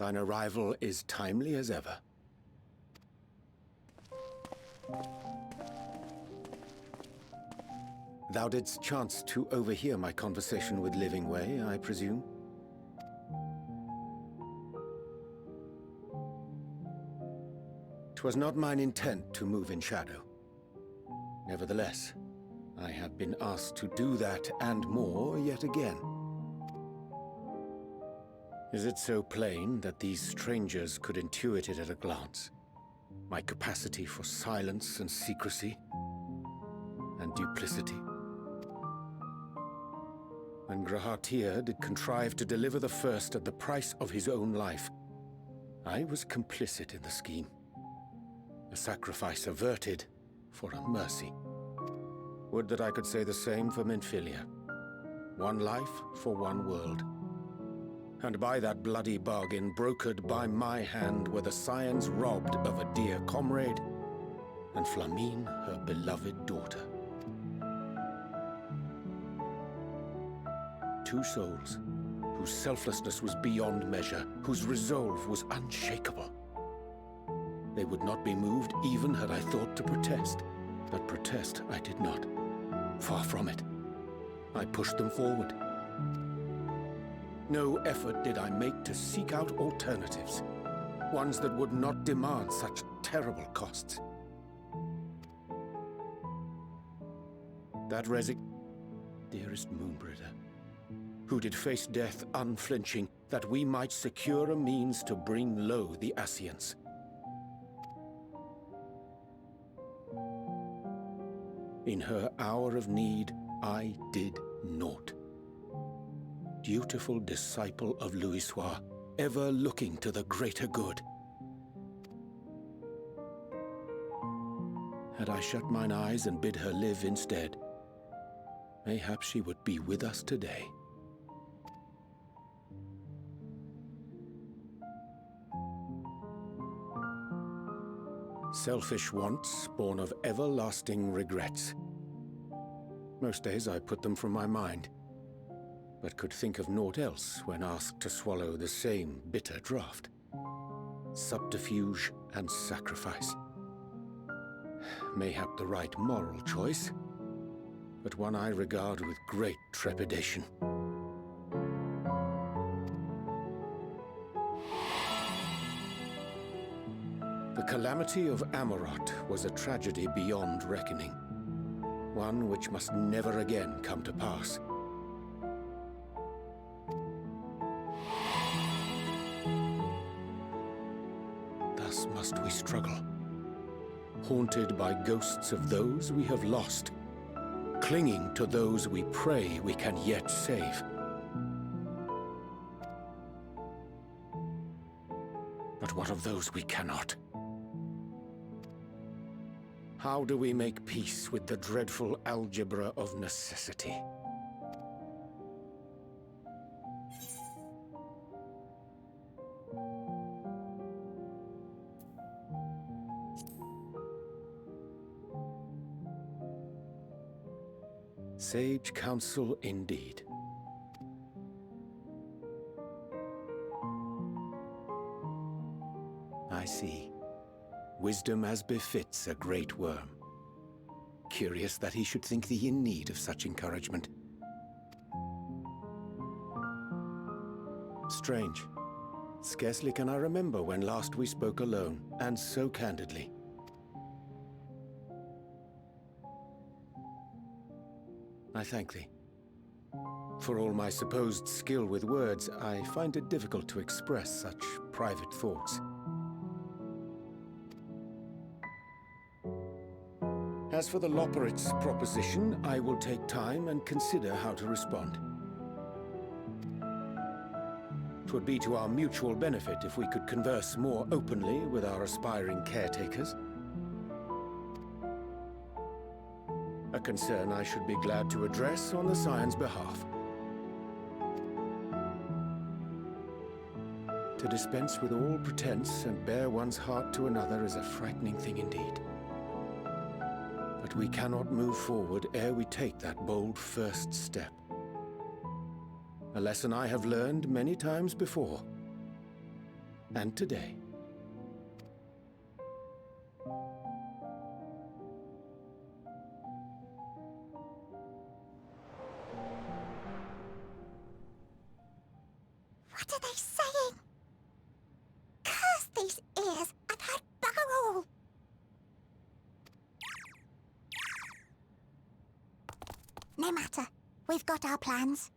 Thine arrival is timely as ever. Thou didst chance to overhear my conversation with Living Way, I presume? 'Twas not mine intent to move in shadow. Nevertheless, I have been asked to do that and more yet again. Is it so plain that these strangers could intuit it at a glance? My capacity for silence and secrecy and duplicity? When Grahatir did contrive to deliver the first at the price of his own life, I was complicit in the scheme. A sacrifice averted for a mercy. Would that I could say the same for Minfilia. One life for one world. And by that bloody bargain brokered by my hand were the scions robbed of a dear comrade, and Flamine her beloved daughter. Two souls, whose selflessness was beyond measure, whose resolve was unshakable. They would not be moved even had I thought to protest, but protest I did not. Far from it. I pushed them forward. No effort did I make to seek out alternatives, ones that would not demand such terrible costs. That dearest Moonbringer, who did face death unflinching, that we might secure a means to bring low the Ascians. In her hour of need, I did naught. Dutiful disciple of Louisoix, ever looking to the greater good. Had I shut mine eyes and bid her live instead, mayhap she would be with us today. Selfish wants born of everlasting regrets. Most days I put them from my mind, but could think of naught else when asked to swallow the same bitter draught. Subterfuge and sacrifice. Mayhap the right moral choice, but one I regard with great trepidation. The calamity of Amarot was a tragedy beyond reckoning, one which must never again come to pass. Thus must we struggle, haunted by ghosts of those we have lost, clinging to those we pray we can yet save. But what of those we cannot? How do we make peace with the dreadful algebra of necessity? Sage counsel indeed. I see. Wisdom as befits a great worm. Curious that he should think thee in need of such encouragement. Strange. Scarcely can I remember when last we spoke alone, and so candidly. I thank thee. For all my supposed skill with words, I find it difficult to express such private thoughts. As for the Loporrit's proposition, I will take time and consider how to respond. 'Twould be to our mutual benefit if we could converse more openly with our aspiring caretakers. A concern I should be glad to address on the Scion's behalf. To dispense with all pretense and bare one's heart to another is a frightening thing indeed. But we cannot move forward ere we take that bold first step. A lesson I have learned many times before. and today. What are they saying? Curse these ears! I've heard bugger all! No matter. We've got our plans.